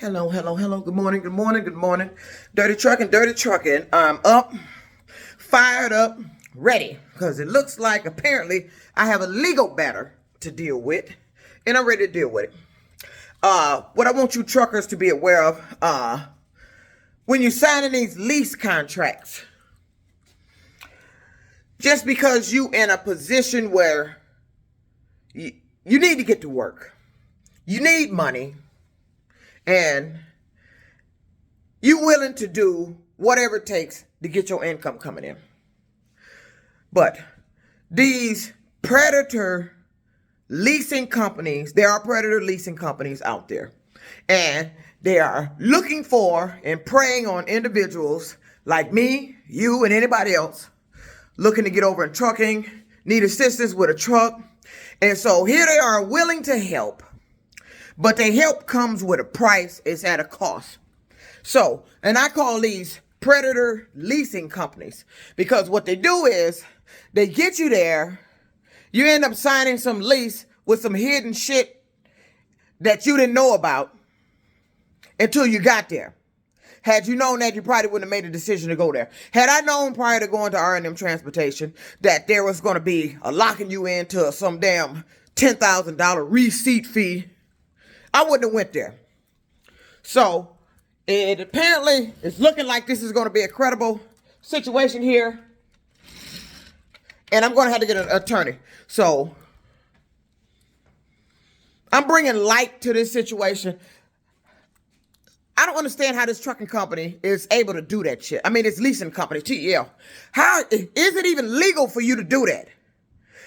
Hello, hello, hello. Good morning, good morning, good morning. Dirty trucking, dirty trucking. I'm up, fired up, ready. Because it looks like apparently I have a legal matter to deal with. And I'm ready to deal with it. What I want you truckers to be aware of, when you're signing these lease contracts, just because you in a position where you need to get to work, you need money, and you're willing to do whatever it takes to get your income coming in. But these predator leasing companies, there are predator leasing companies out there, and they are looking for and preying on individuals like me, you, and anybody else looking to get over in trucking, need assistance with a truck. And so here they are willing to help, but the help comes with a price. It's at a cost. So, and I call these predator leasing companies because what they do is they get you there. You end up signing some lease with some hidden shit that you didn't know about until you got there. Had you known that, you probably wouldn't have made a decision to go there. Had I known prior to going to R&M Transportation that there was going to be a locking you into some damn $10,000 receipt fee, I wouldn't have went there. So it apparently is looking like this is going to be a credible situation here. And I'm going to have to get an attorney. So I'm bringing light to this situation. I don't understand how this trucking company is able to do that shit. I mean, it's leasing company, TEL. How is it even legal for you to do that?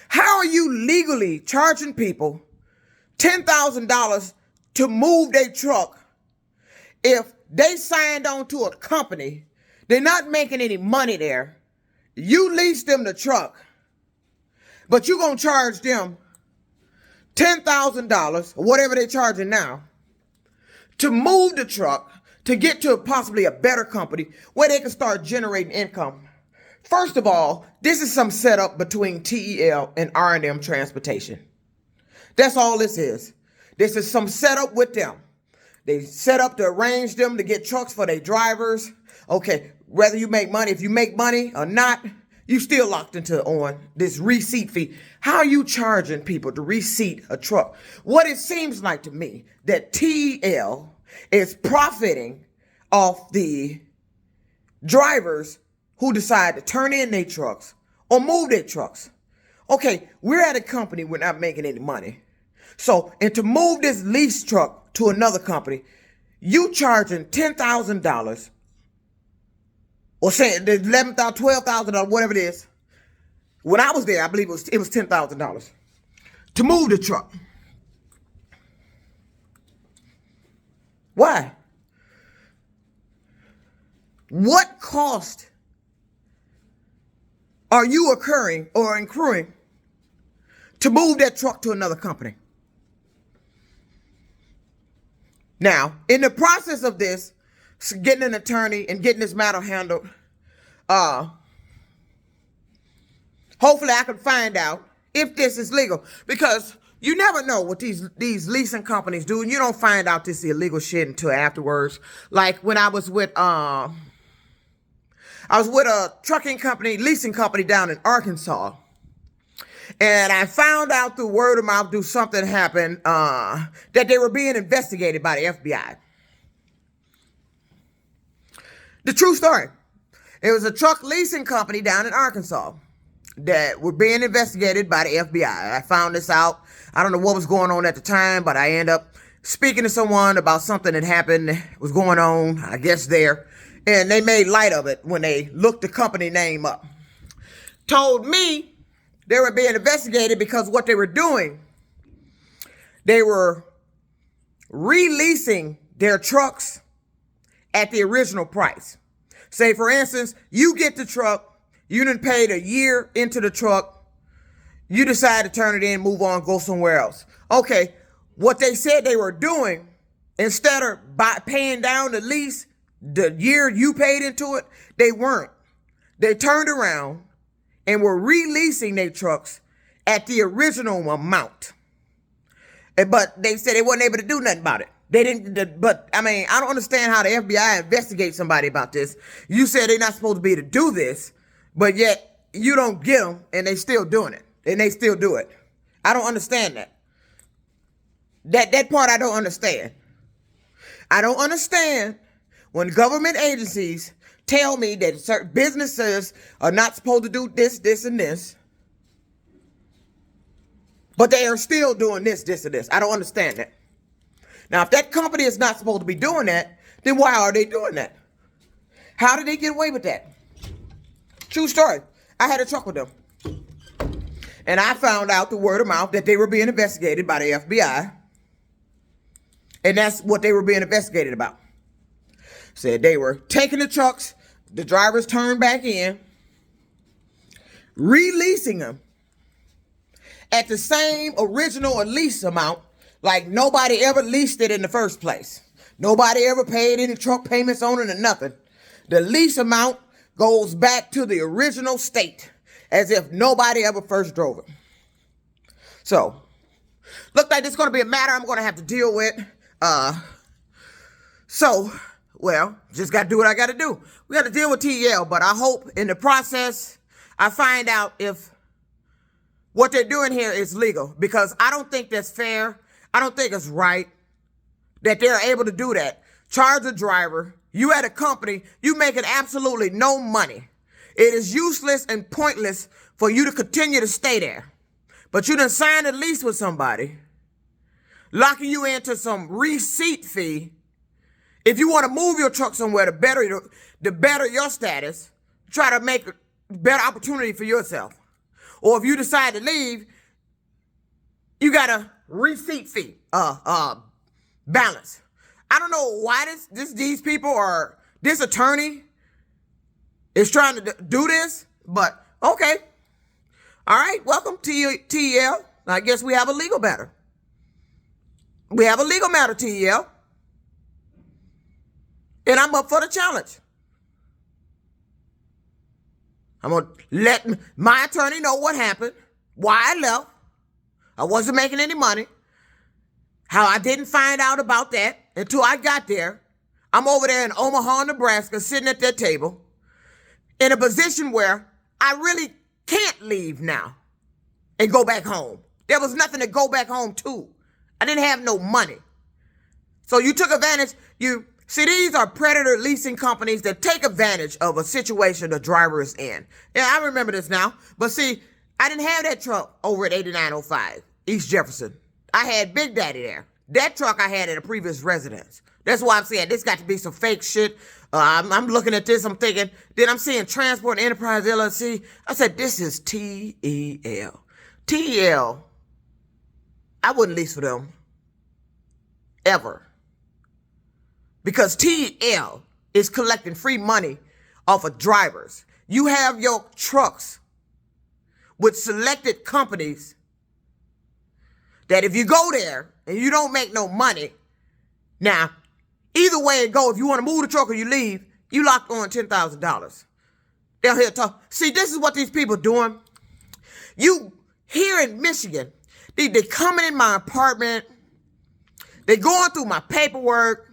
How are you legally charging people $10,000 to move their truck if they signed on to a company? They're not making any money there. You lease them the truck, but you're going to charge them $10,000, or whatever they're charging now, to move the truck to get to possibly a better company where they can start generating income. First of all, this is some setup between TEL and R&M Transportation. That's all this is. This is some setup with them. They set up to arrange them to get trucks for their drivers. Okay, whether you make money, if you make money or not, you still locked into on this receipt fee. How are you charging people to receipt a truck? What it seems like to me that TEL is profiting off the drivers who decide to turn in their trucks or move their trucks. Okay, we're at a company, we're not making any money. So, and to move this lease truck to another company, you charging $10,000 or say $11,000, $12,000, whatever it is. When I was there, I believe it was $10,000 to move the truck. Why? What cost are you incurring to move that truck to another company? Now, in the process of this, getting an attorney and getting this matter handled, hopefully I can find out if this is legal, because you never know what these leasing companies do, and you don't find out this illegal shit until afterwards. Like when I was with a trucking company, leasing company down in Arkansas, and I found out through word of mouth, through something happened, that they were being investigated by the FBI. The true story. It was a truck leasing company down in Arkansas that were being investigated by the FBI. I found this out. I don't know what was going on at the time, but I ended up speaking to someone about something that happened, was going on, I guess there. And they made light of it when they looked the company name up. Told me they were being investigated because what they were doing, they were releasing their trucks at the original price. Say, for instance, you get the truck, you done paid a year into the truck, you decide to turn it in, move on, go somewhere else. Okay, what they said they were doing, instead of paying down the lease the year you paid into it, they weren't. They turned around and were releasing their trucks at the original amount. But they said they wasn't able to do nothing about it. They didn't, but I mean, I don't understand how the FBI investigates somebody about this. You said they're not supposed to be able to do this, but yet you don't get them and they still doing it. And they still do it. I don't understand that. That part I don't understand. I don't understand when government agencies tell me that certain businesses are not supposed to do this, this, and this, but they are still doing this, this, and this. I don't understand that. Now, if that company is not supposed to be doing that, then why are they doing that? How did they get away with that? True story. I had a truck with them. And I found out the word of mouth that they were being investigated by the FBI. And that's what they were being investigated about. Said they were taking the trucks, the drivers turned back in, releasing them at the same original lease amount, like nobody ever leased it in the first place. Nobody ever paid any truck payments on it or nothing. The lease amount goes back to the original state as if nobody ever first drove it. So, look like this is going to be a matter I'm going to have to deal with. Well, just got to do what I got to do. We got to deal with TEL, but I hope in the process I find out if what they're doing here is legal, because I don't think that's fair. I don't think it's right that they're able to do that. Charge a driver. You at a company, you making absolutely no money. It is useless and pointless for you to continue to stay there. But you done signed a lease with somebody, locking you into some receipt fee. If you want to move your truck somewhere to better your status, try to make a better opportunity for yourself. Or if you decide to leave, you got a receipt fee, balance. I don't know why these people or this attorney is trying to do this, but okay. All right, welcome to TEL. I guess we have a legal matter. We have a legal matter, TEL. And I'm up for the challenge. I'm going to let my attorney know what happened, why I left. I wasn't making any money. How I didn't find out about that until I got there. I'm over there in Omaha, Nebraska, sitting at that table in a position where I really can't leave now and go back home. There was nothing to go back home to. I didn't have no money. So you took advantage. See, these are predator leasing companies that take advantage of a situation the driver is in. Yeah, I remember this now. But see, I didn't have that truck over at 8905 East Jefferson. I had Big Daddy there. That truck I had at a previous residence. That's why I'm saying this got to be some fake shit. I'm looking at this, I'm thinking, then I'm seeing Transport Enterprise LLC. I said, this is TEL. TEL, I wouldn't lease for them. Ever. Because TEL is collecting free money off of drivers. You have your trucks with selected companies that if you go there and you don't make no money, now, either way it go, if you want to move the truck or you leave, you locked on $10,000. They'll hear talk. See, this is what these people doing. You, here in Michigan, they coming in my apartment. They going through my paperwork.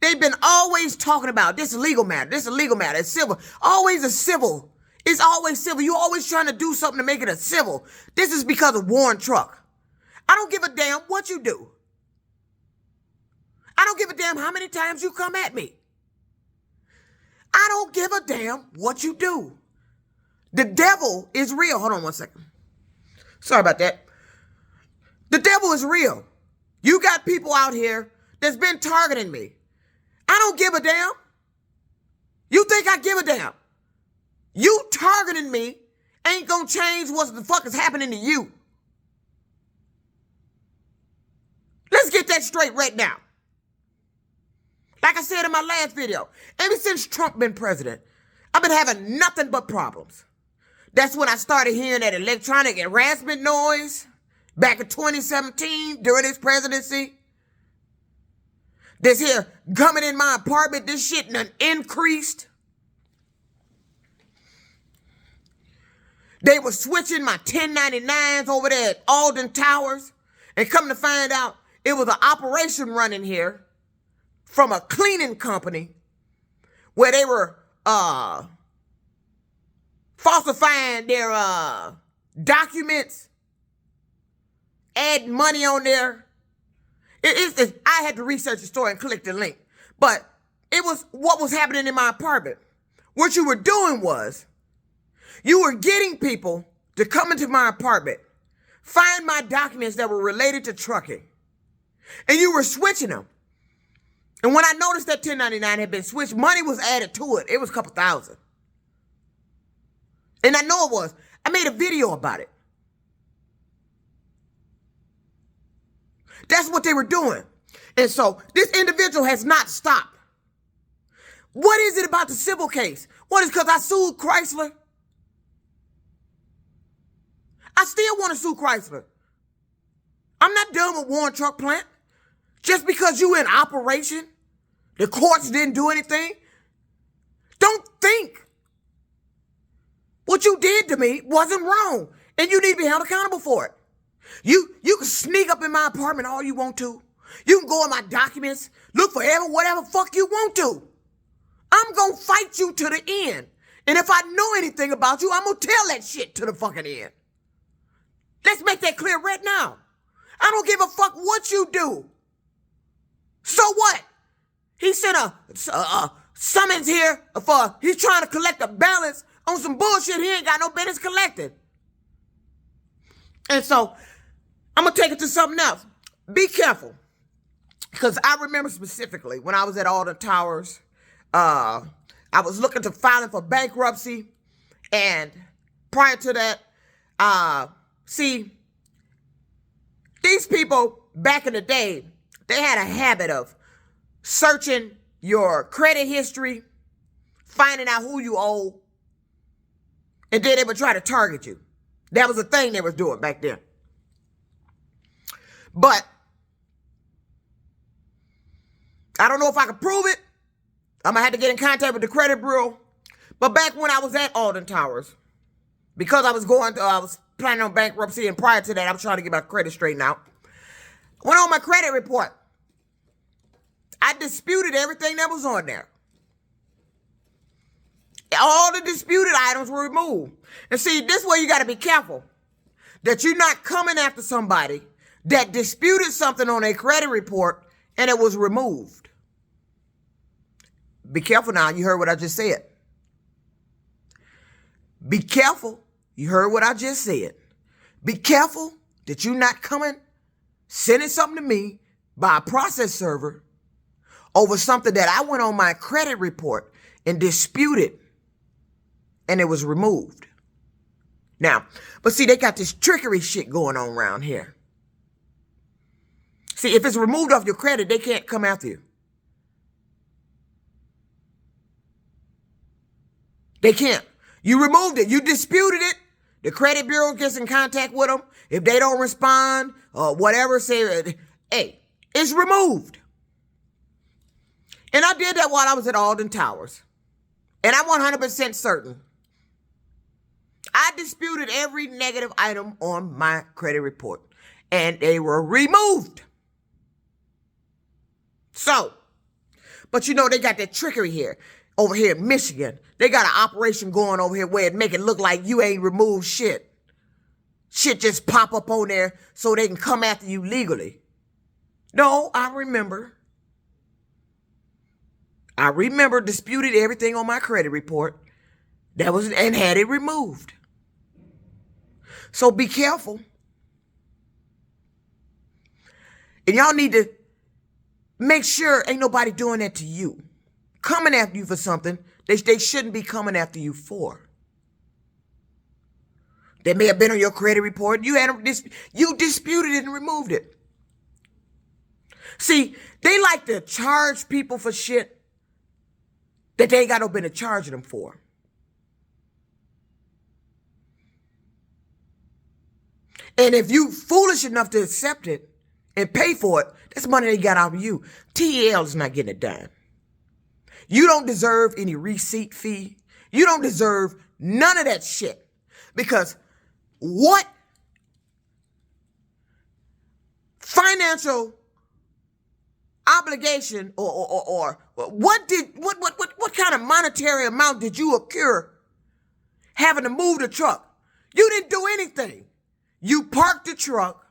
They've been always talking about this is a legal matter. This is a legal matter. It's civil. Always a civil. It's always civil. You always trying to do something to make it a civil. This is because of Warren Truck. I don't give a damn what you do. I don't give a damn how many times you come at me. I don't give a damn what you do. The devil is real. Hold on one second. Sorry about that. The devil is real. You got people out here that's been targeting me. I don't give a damn. You think I give a damn? You targeting me ain't gonna change what the fuck is happening to you. Let's get that straight right now. Like I said in my last video, ever since Trump been president, I've been having nothing but problems. That's when I started hearing that electronic harassment noise back in 2017 during his presidency. This here coming in my apartment, this shit done increased. They were switching my 1099s over there at Alden Towers, and come to find out, it was an operation running here from a cleaning company where they were falsifying their documents, adding money on there. I had to research the story and click the link. But it was what was happening in my apartment. What you were doing was you were getting people to come into my apartment, find my documents that were related to trucking, and you were switching them. And when I noticed that 1099 had been switched, money was added to it. It was a couple thousand. And I know it was. I made a video about it. That's what they were doing. And so this individual has not stopped. What is it about the civil case? What is because I sued Chrysler? I still want to sue Chrysler. I'm not done with Warren Truck Plant. Just because you in operation, the courts didn't do anything. Don't think what you did to me wasn't wrong, and you need to be held accountable for it. You can sneak up in my apartment all you want to. You can go in my documents, look for whatever fuck you want to. I'm going to fight you to the end. And if I know anything about you, I'm going to tell that shit to the fucking end. Let's make that clear right now. I don't give a fuck what you do. So what? He sent a summons here for he's trying to collect a balance on some bullshit he ain't got no business collecting. And so I'm going to take it to something else. Be careful. Because I remember specifically when I was at Alden Towers, I was looking to filing for bankruptcy. And prior to that, see, these people back in the day, they had a habit of searching your credit history, finding out who you owe, and then they would try to target you. That was a thing they was doing back then. But I don't know if I can prove it. I'm going to have to get in contact with the credit bureau. But back when I was at Alden Towers, because I was planning on bankruptcy, and prior to that, I was trying to get my credit straightened out. Went on my credit report. I disputed everything that was on there. All the disputed items were removed. And see, this way you got to be careful that you're not coming after somebody that disputed something on a credit report and it was removed. Be careful now. You heard what I just said. Be careful. You heard what I just said. Be careful that you're not sending something to me by a process server over something that I went on my credit report and disputed and it was removed. Now, but see, they got this trickery shit going on around here. See, if it's removed off your credit, they can't come after you. They can't. You removed it. You disputed it. The credit bureau gets in contact with them. If they don't respond or whatever, say, hey, it's removed. And I did that while I was at Alden Towers. And I'm 100% certain. I disputed every negative item on my credit report. And they were removed. So, but you know, they got that trickery here. Over here in Michigan, they got an operation going over here where it make it look like you ain't removed shit. Shit just pop up on there so they can come after you legally. No, I remember disputed everything on my credit report and had it removed. So be careful. And y'all need to make sure ain't nobody doing that to you. Coming after you for something they shouldn't be coming after you for. They may have been on your credit report. You disputed it and removed it. See, they like to charge people for shit that they ain't got no business charging them for. And if you foolish enough to accept it and pay for it, that's money they got out of you. TEL is not getting it done. You don't deserve any receipt fee. You don't deserve none of that shit. Because what financial obligation or what kind of monetary amount did you accrue having to move the truck? You didn't do anything. You parked the truck,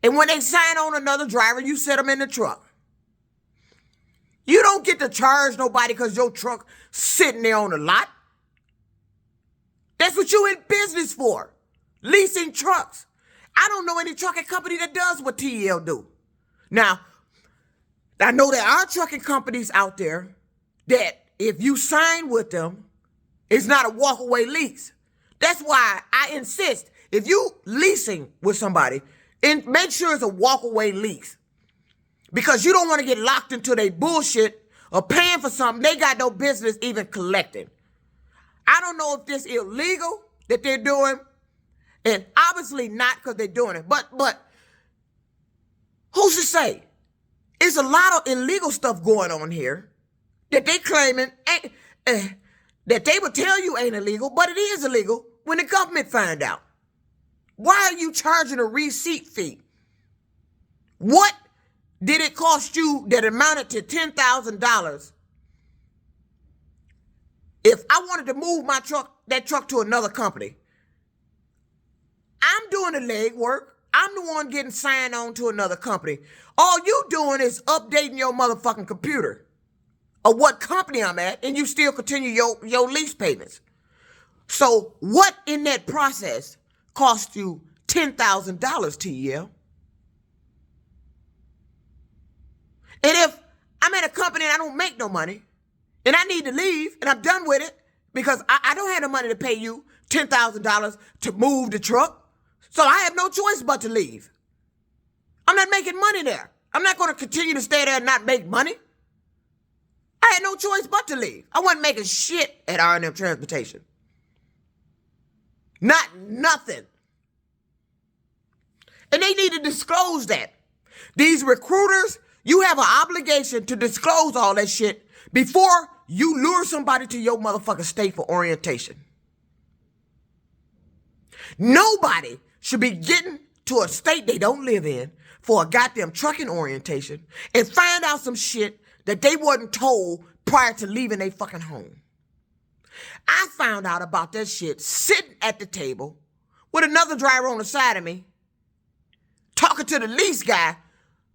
and when they sign on another driver, you set them in the truck. You don't get to charge nobody because your truck sitting there on the lot. That's what you in business for, leasing trucks. I don't know any trucking company that does what TEL do. Now, I know there are trucking companies out there that if you sign with them, it's not a walkaway lease. That's why I insist, if you leasing with somebody, and make sure it's a walkaway lease. Because you don't want to get locked into their bullshit or paying for something they got no business even collecting. I don't know if this is illegal that they're doing, and obviously not because they're doing it. But who's to say? It's a lot of illegal stuff going on here that they claiming that they would tell you ain't illegal, but it is illegal when the government find out. Why are you charging a receipt fee? What did it cost you that amounted to $10,000 if I wanted to move that truck to another company? I'm doing the legwork. I'm the one getting signed on to another company. All you doing is updating your motherfucking computer of what company I'm at, and you still continue your lease payments. So what in that process cost you $10,000, TEL? And if I'm at a company and I don't make no money, and I need to leave, and I'm done with it, because I don't have the money to pay you $10,000 to move the truck, so I have no choice but to leave. I'm not making money there. I'm not going to continue to stay there and not make money. I had no choice but to leave. I wasn't making shit at R&M Transportation. Nothing. And they need to disclose that. These recruiters, you have an obligation to disclose all that shit before you lure somebody to your motherfucking state for orientation. Nobody should be getting to a state they don't live in for a goddamn trucking orientation and find out some shit that they wasn't told prior to leaving their fucking home. I found out about that shit sitting at the table with another driver on the side of me, talking to the lease guy,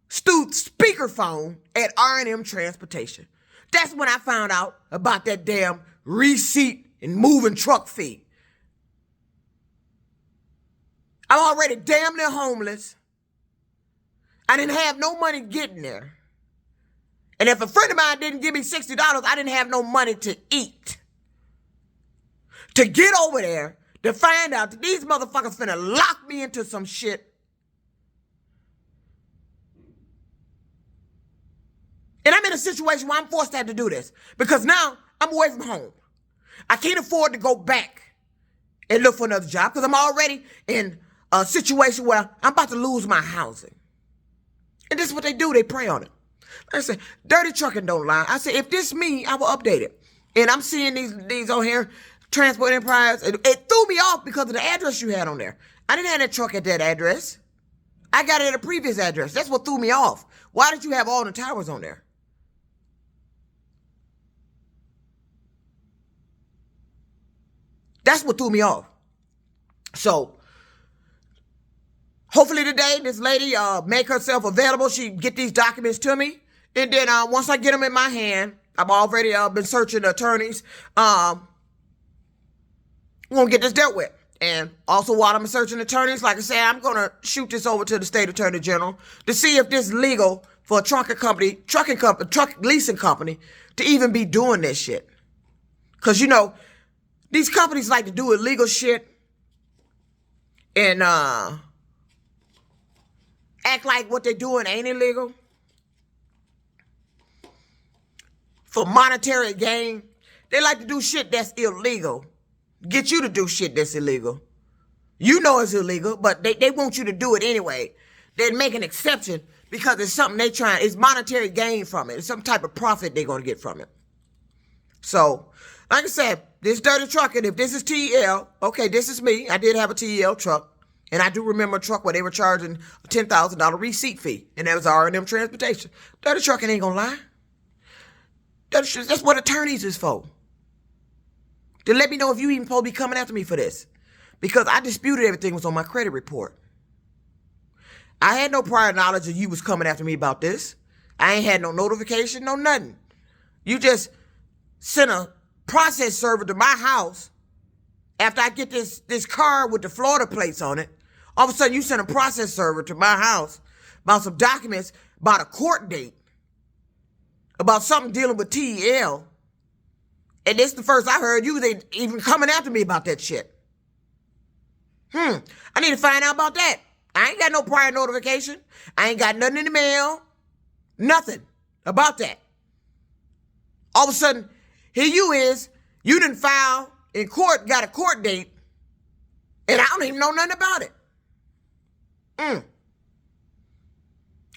speakerphone at R&M Transportation. That's when I found out about that damn receipt and moving truck fee. I'm already damn near homeless. I didn't have no money getting there. And if a friend of mine didn't give me $60, I didn't have no money to eat. To get over there, to find out that these motherfuckers finna lock me into some shit. And I'm in a situation where I'm forced to have to do this. Because now I'm away from home. I can't afford to go back and look for another job because I'm already in a situation where I'm about to lose my housing. And this is what they do. They prey on it. Like I said, dirty trucking don't lie. I said, if this me, I will update it. And I'm seeing these on here, Transport Enterprise. It threw me off because of the address you had on there. I didn't have that truck at that address. I got it at a previous address. That's what threw me off. Why did you have all the towers on there? That's what threw me off. So, hopefully today, this lady make herself available. She get these documents to me. And then once I get them in my hand, I've already been searching attorneys. We're going to get this dealt with. And also while I'm searching attorneys, like I said, I'm going to shoot this over to the state attorney general to see if this is legal for a truck leasing company to even be doing this shit. Because, you know, these companies like to do illegal shit and act like what they're doing ain't illegal for monetary gain. They like to do shit that's illegal. Get you to do shit that's illegal. You know it's illegal, but they want you to do it anyway. They make an exception because it's something it's monetary gain from it. It's some type of profit they're going to get from it. So, like I said, this dirty trucking, if this is TEL, okay, this is me. I did have a TEL truck. And I do remember a truck where they were charging a $10,000 receipt fee, and that was R&M Transportation. Dirty Truckn ain't gonna lie. That's what attorneys is for. To let me know if you even supposed to be coming after me for this. Because I disputed everything was on my credit report. I had no prior knowledge that you was coming after me about this. I ain't had no notification, no nothing. You just sent a process server to my house after I get this car with the Florida plates on it. All of a sudden, you sent a process server to my house about some documents, about a court date, about something dealing with TEL. And this is the first I heard you they even coming after me about that shit. I need to find out about that. I ain't got no prior notification. I ain't got nothing in the mail. Nothing about that. All of a sudden, here you didn't file in court, got a court date, and I don't even know nothing about it.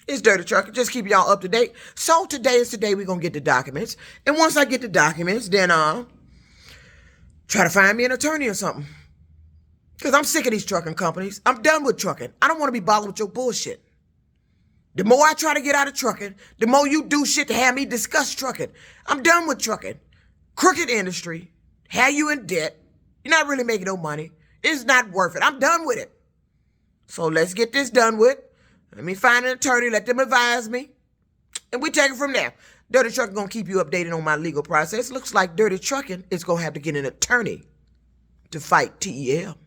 It's Dirty Truckn. Just keep y'all up to date. So today we're going to get the documents. And once I get the documents, then try to find me an attorney or something. Because I'm sick of these trucking companies. I'm done with trucking. I don't want to be bothered with your bullshit. The more I try to get out of trucking, the more you do shit to have me discuss trucking. I'm done with trucking. Crooked industry. Have you in debt. You're not really making no money. It's not worth it. I'm done with it. So let's get this done with. Let me find an attorney. Let them advise me. And we take it from there. Dirty Truckn going to keep you updated on my legal process. Looks like Dirty Truckn is going to have to get an attorney to fight TEL.